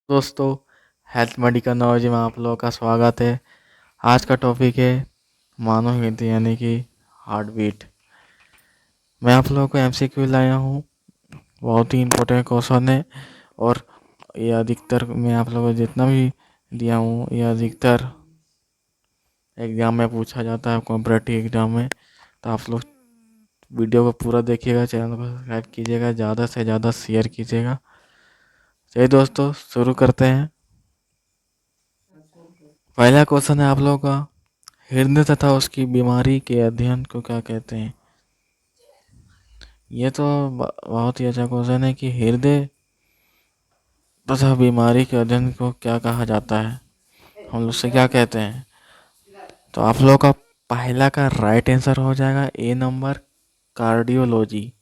दोस्तों, health medical knowledge में आप लोगों का स्वागत है। आज का टॉपिक है मानव हृदय यानी कि हार्ट बीट। मैं आप लोगों को एमसीक्यू लाया हूँ। बहुत ही इम्पोर्टेंट क्वेश्चन है और ये अधिकतर मैं आप लोगों को जितना भी दिया हूँ ये अधिकतर एग्ज़ाम में पूछा जाता है, कॉम्पिटिटिव एग्ज़ाम में। तो आप लोग वीडियो को पूरा देखिएगा, चैनल को सब्सक्राइब कीजिएगा, ज़्यादा से ज़्यादा शेयर कीजिएगा। चलिए दोस्तों, शुरू करते हैं। पहला क्वेश्चन है आप लोगों का, हृदय तथा उसकी बीमारी के अध्ययन को क्या कहते हैं। ये तो बहुत ही अच्छा क्वेश्चन है कि हृदय तथा बीमारी के अध्ययन को क्या कहा जाता है, हम लोग से क्या कहते हैं। तो आप लोगों का पहला का राइट आंसर हो जाएगा ए नंबर, कार्डियोलॉजी।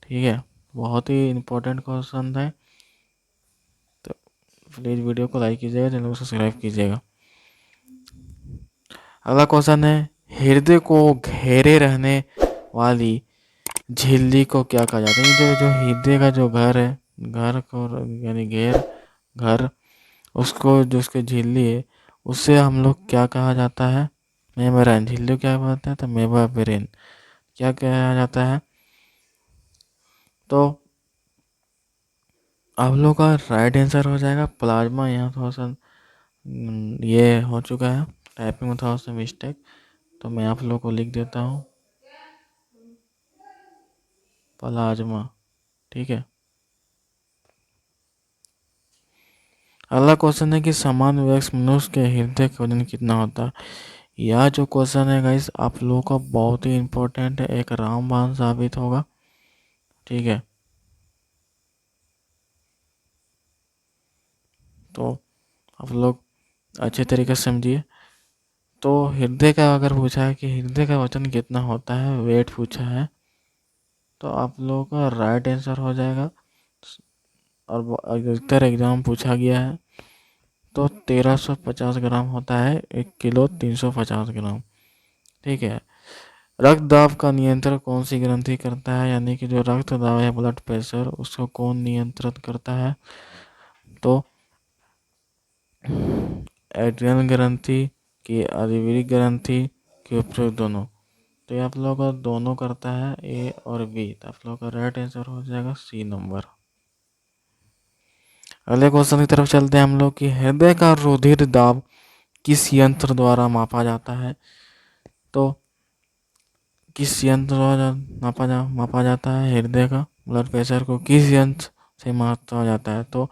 ठीक है, बहुत ही इम्पोर्टेंट क्वेश्चन है। तो प्लीज़ वीडियो को लाइक कीजिएगा, चैनल को सब्सक्राइब कीजिएगा। अगला क्वेश्चन है, हृदय को घेरे रहने वाली झिल्ली को क्या कहा जाता है। जो हृदय का जो घर है, घर को यानी घर, उसको जो उसकी झिल्ली है उससे हम लोग क्या कहा जाता है, मेम्ब्रेन। झिल्ली क्या बोलते हैं, तो मेम्ब्रेन क्या कहा जाता है। तो आप लोग का राइट आंसर हो जाएगा प्लाज्मा। यहाँ थोड़ा सा ये हो चुका है, टाइपिंग में थोड़ा सा मिस्टेक, तो मैं आप लोग को लिख देता हूँ प्लाज्मा। ठीक है। अगला क्वेश्चन है कि समान वयस्क मनुष्य के हृदय का वजन कितना होता है। यह जो क्वेश्चन है गाइस आप लोगों का बहुत ही इम्पोर्टेंट है, एक रामबाण साबित होगा। ठीक है, तो आप लोग अच्छे तरीके से समझिए। तो हृदय का अगर पूछा है कि हृदय का वजन कितना होता है, वेट पूछा है, तो आप लोगों का राइट आंसर हो जाएगा। और अधिकतर एग्जाम पूछा गया है तो 1350 ग्राम होता है, 1 किलो 350 ग्राम। ठीक है। रक्त दाब का नियंत्रण कौन सी ग्रंथि करता है, यानी कि जो रक्त दाब है, ब्लड प्रेशर, उसको कौन नियंत्रित करता है। तो एड्रिनल ग्रंथि की आदिवीरी ग्रंथि के उपयोग दोनों। तो ये आप लोगों का दोनों करता है, ए और बी। तो आप लोगों का राइट आंसर हो जाएगा सी नंबर। अगले क्वेश्चन की तरफ चलते हैं हम लोग कि हृदय का रुधिर दाब किस यंत्र द्वारा मापा जाता है। तो किस यंत्र द्वारा मापा जाता है हृदय का ब्लड प्रेशर को, किस यंत्र से मापा जाता है। तो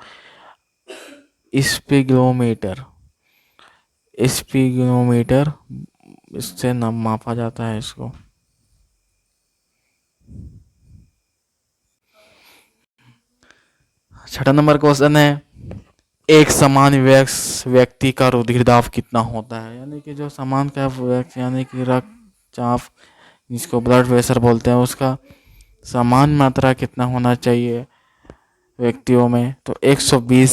स्पिगोमीटर, स्पिगोमीटर इससे मापा जाता है इसको। छठा नंबर क्वेश्चन है, एक समान व्यक्ति का रुधिर दाब कितना होता है, यानी कि जो समान का व्यक्ति यानी कि रक्तचाप जिसको ब्लड प्रेशर बोलते हैं, उसका समान मात्रा कितना होना चाहिए व्यक्तियों में। तो 120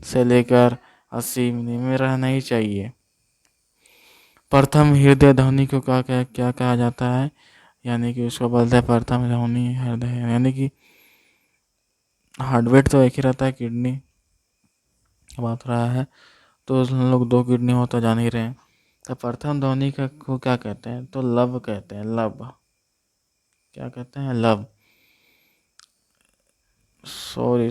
से लेकर 80 में रहना ही चाहिए। प्रथम हृदय ध्वनि को क्या कहा जाता है, यानी कि उसको बोलते हैं प्रथम ध्वनि हृदय, यानी कि हार्टबीट तो एक ही रहता है, किडनी बात रहा है तो हम लोग 2 किडनी होता जान ही रहे हैं। तो प्रथम ध्वनि को क्या कहते हैं, तो लब कहते हैं, लब। क्या कहते हैं, लब। सॉरी,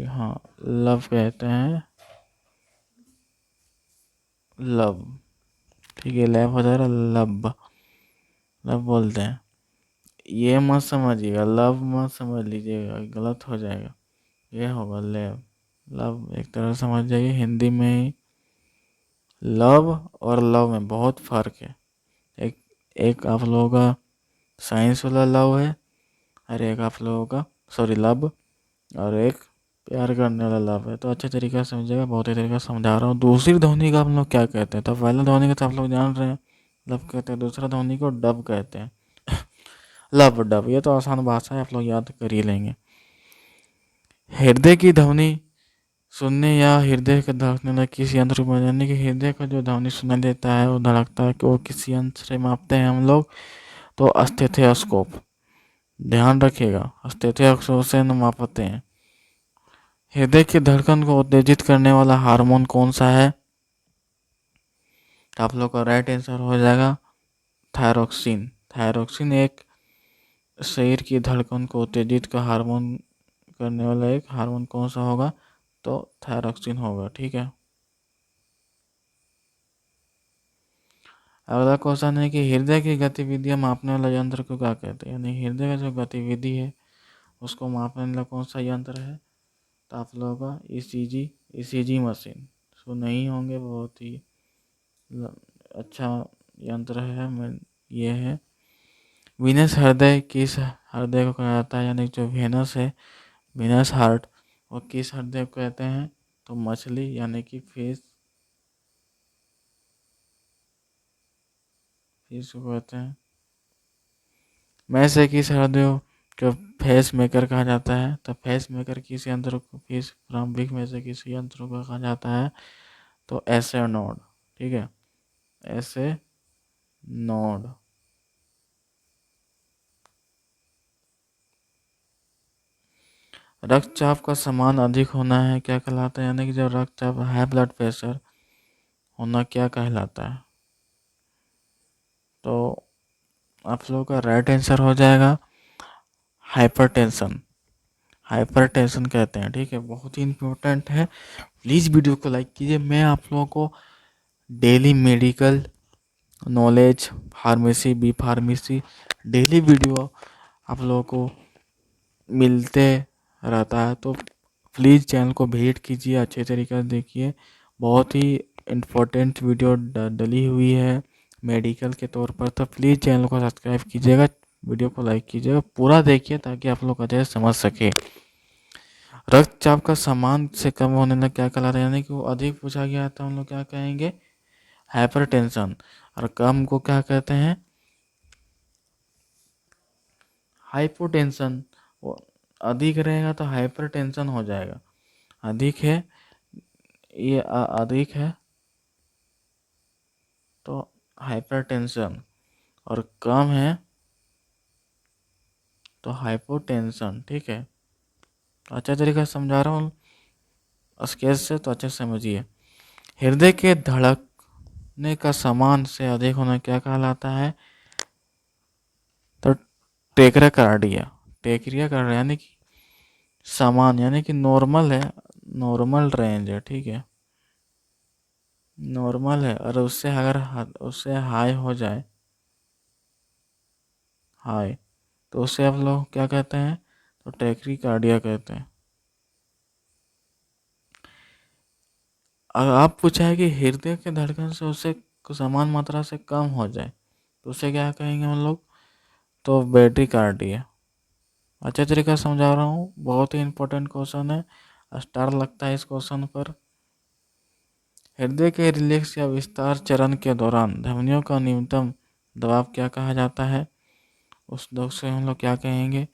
हाँ, लब कहते हैं, लब। ठीक है, लैब हो जाएगा, लब, लब बोलते हैं। ये मत समझिएगा, लब मत समझ लीजिएगा, गलत हो जाएगा। ये होगा लैब, लब एक तरह से समझ जाइए। हिंदी में ही लव और लव में बहुत फर्क है। एक एक आप लोगों का साइंस वाला लव है, और एक आप लोगों का लब, और एक प्यार करने वाला लव है। तो अच्छे तरीके से समझिएगा, बहुत ही तरीके से समझा रहा हूँ। दूसरी ध्वनि का हम लोग क्या कहते हैं, तो पहला ध्वनि का तो आप लोग जान रहे हैं, लब कहते हैं। दूसरा ध्वनि को डब कहते हैं, लब डब। ये तो आसान भाषा है, आप लोग याद कर ही लेंगे। हृदय की ध्वनि सुनने या हृदय का धड़कने किस यंत्र को, यानी कि हृदय का जो ध्वनि सुनाई देता है, वो धड़कता है, कि वो किस यंत्र से मापते हैं हम लोग, तो स्टेथोस्कोप। ध्यान रखिएगा, स्टेथोस्कोप से मापते हैं हृदय की धड़कन को उत्तेजित करने वाला हार्मोन कौन सा है? तो आप लोग का राइट आंसर हो जाएगा थायरोक्सिन। थायरोक्सिन एक शरीर की धड़कन को उत्तेजित का हार्मोन करने वाला एक हार्मोन कौन सा होगा? तो थायरोक्सिन होगा। ठीक है। अगला क्वेश्चन है कि हृदय की गतिविधियां मापने वाला यंत्र को क्या कहते हैं? यानी हृदय का जो गतिविधि है उसको मापने वाला कौन सा यंत्र है? तो आप लोगों का ईसीजी मशीन। सुने ही होंगे, बहुत ही अच्छा यंत्र है। ये है वीनस हृदय। किस हृदय को कहा जाता है? यानी जो वेनस है, वीनस हार्ट, और किस हृदय को कहते हैं? तो मछली यानी कि फिश को कहते हैं। में से किस हृदय को फेस मेकर कहा जाता है? तो फेस मेकर किस यंत्र को, किस प्रारंभिक में से किस यंत्र को कहा जाता है? तो ऐसे नोड। ठीक है, ऐसे नोड। रक्तचाप का समान अधिक होना है क्या कहलाता है? यानी कि जब रक्तचाप, हाई ब्लड प्रेशर होना क्या कहलाता है? तो आप लोगों का राइट आंसर हो जाएगा हाइपरटेंशन। हाइपरटेंशन कहते हैं। ठीक है, बहुत ही इंपॉर्टेंट है। प्लीज़ वीडियो को लाइक कीजिए। मैं आप लोगों को daily medical knowledge, pharmacy, B pharmacy, daily video आप लोगों को मिलते रहता है। तो प्लीज़ चैनल को विजिट कीजिए, अच्छे तरीके से देखिए। बहुत ही इम्पोर्टेंट वीडियो डली हुई है मेडिकल के तौर पर। तो प्लीज़ चैनल को सब्सक्राइब कीजिएगा, वीडियो को लाइक कीजिएगा, पूरा देखिए ताकि आप लोग अच्छे से समझ सके। रक्तचाप का समान से कम होने लग क्या कहलाता है? यानी कि वो अधिक पूछा गया तो हम लोग क्या कहेंगे? हाइपरटेंशन। और कम को क्या कहते हैं? हाइपोटेंशन। वो अधिक रहेगा तो हाइपरटेंशन हो जाएगा। अधिक है, ये अधिक है तो हाइपरटेंशन, और कम है तो हाइपोटेंशन। ठीक है, अच्छा तरीका से समझा रहा हूँ स्केच से, तो अच्छे से समझिए। हृदय के धड़कने का समान से अधिक होना क्या कहलाता है? तो टेक्राकार्डिया। टेक्रिया कार्डिया यानी कि समान, यानी कि नॉर्मल है, नॉर्मल रेंज है। ठीक है, नॉर्मल है, और उससे अगर उससे हाई हो जाए, हाई, तो उससे आप लोग क्या कहते हैं? तो टेक्रिकार्डिया कहते हैं। अगर आप पूछा है कि हृदय के धड़कन से उससे समान मात्रा से कम हो जाए तो उसे क्या कहेंगे हम लोग? तो बैटरी कार्डिया। अच्छे तरीके से समझा रहा हूँ, बहुत ही इंपॉर्टेंट क्वेश्चन है, स्टार लगता है इस क्वेश्चन पर। हृदय के रिलैक्स या विस्तार चरण के दौरान धमनियों का न्यूनतम दबाव क्या कहा जाता है? उस दबाव से हम लोग क्या कहेंगे?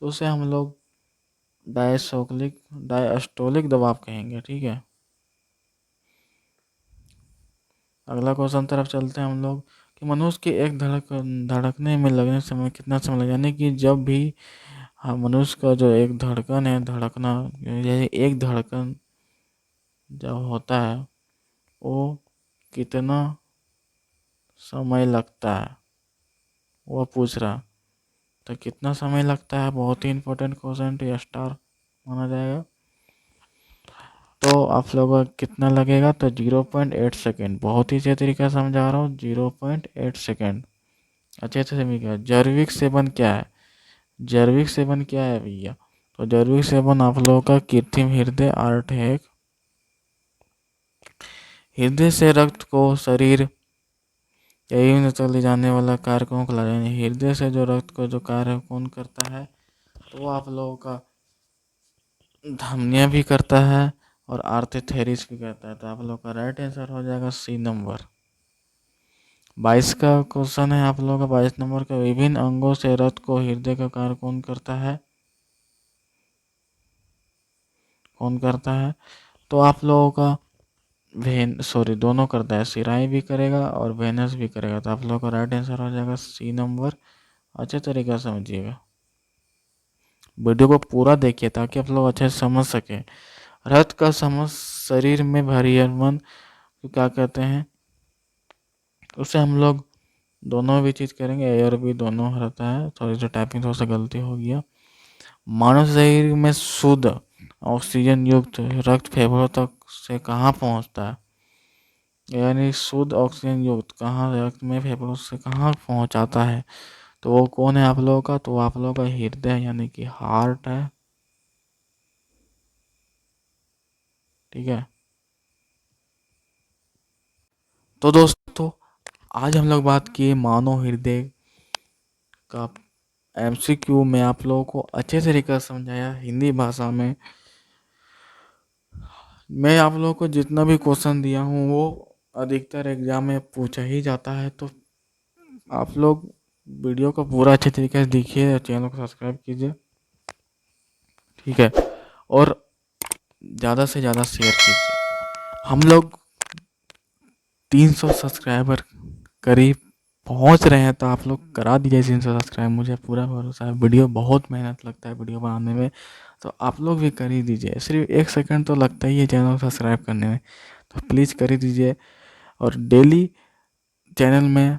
तो उसे हम लोग डायस्टोलिक दबाव कहेंगे। ठीक है, अगला क्वेश्चन तरफ चलते हैं हम लोग कि मनुष्य के एक धड़कने में लगने समय कितना समय लगे? यानी कि जब भी मनुष्य का जो एक धड़कन है, धड़कना, यही एक धड़कन जब होता है वो कितना समय लगता है, वो पूछ रहा। तो कितना समय लगता है, बहुत ही इंपॉर्टेंट क्वेश्चन, तो स्टार माना जाएगा। तो आप लोगों का कितना लगेगा? तो 0.8 सेकेंड। बहुत ही अच्छे तरीके से समझा रहा हूँ, 0.8 सेकेंड। अच्छे से समझिएगा। जैविक सेवन क्या है? जैविक सेवन क्या है भैया? तो जैविक सेवन आप लोगों का कृत्रिम हृदय आर्ट है। हृदय से रक्त को शरीर यही में चले जाने वाला कार्य कौन कहलाता है? हृदय से जो रक्त को जो कार्य कौन करता है? तो वो आप लोगों का धमनियां भी करता है और आर्थेथेरिस भी करता है। तो आप लोग का राइट आंसर हो जाएगा सी नंबर। 22 का क्वेश्चन है आप लोगों का, 22 नंबर का, विभिन्न अंगों से रक्त को हृदय का कार्य कौन करता है? कौन करता है? तो आप लोगों का दोनों करता है, सिराई भी करेगा और वेनस भी करेगा। तो आप लोगों का राइट आंसर हो जाएगा सी नंबर। अच्छे तरीके से समझिएगा। वीडियो को पूरा देखिए ताकि आप लोग अच्छे से समझ सकें। रक्त का समझ शरीर में भारी मन क्या कहते हैं, उसे हम लोग दोनों भी चीज़ करेंगे, एयर भी दोनों रहता है। थोड़ी सी टाइपिंग थोड़ा सा गलती हो गया। मानव शरीर में शुद्ध ऑक्सीजन युक्त रक्त फेफड़ों तक से कहाँ पहुँचता है, यानी शुद्ध ऑक्सीजन युक्त कहाँ रक्त में फेफड़ों से कहाँ पहुँचाता है, तो वो कौन है आप लोगों का, तो आप लोगों का हृदय यानी कि हार्ट है। ठीक है, तो दोस्तों आज हम लोग बात किए मानव हृदय का। एमसीक्यू में आप लोगों को अच्छे तरीके से समझाया हिंदी भाषा में। मैं आप लोगों को जितना भी क्वेश्चन दिया हूँ वो अधिकतर एग्जाम में पूछा ही जाता है, तो आप लोग वीडियो को पूरा अच्छे तरीके से देखिए, चैनल को सब्सक्राइब कीजिए। ठीक है, और ज़्यादा से ज़्यादा शेयर कीजिए। हम लोग 300 सब्सक्राइबर करीब पहुंच रहे हैं, तो आप लोग करा दीजिए 300 सब्सक्राइब। मुझे पूरा भरोसा है, वीडियो बहुत मेहनत लगता है वीडियो बनाने में, तो आप लोग भी कर ही दीजिए। सिर्फ 1 सेकंड तो लगता ही है चैनल को सब्सक्राइब करने में, तो प्लीज़ कर ही दीजिए। और डेली चैनल में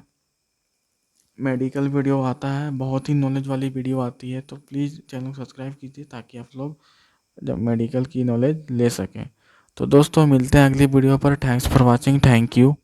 मेडिकल वीडियो आता है, बहुत ही नॉलेज वाली वीडियो आती है, तो प्लीज़ चैनल को सब्सक्राइब कीजिए ताकि आप लोग जब मेडिकल की नॉलेज ले सकें। तो दोस्तों मिलते हैं अगली वीडियो पर। Thanks for watching, thank you.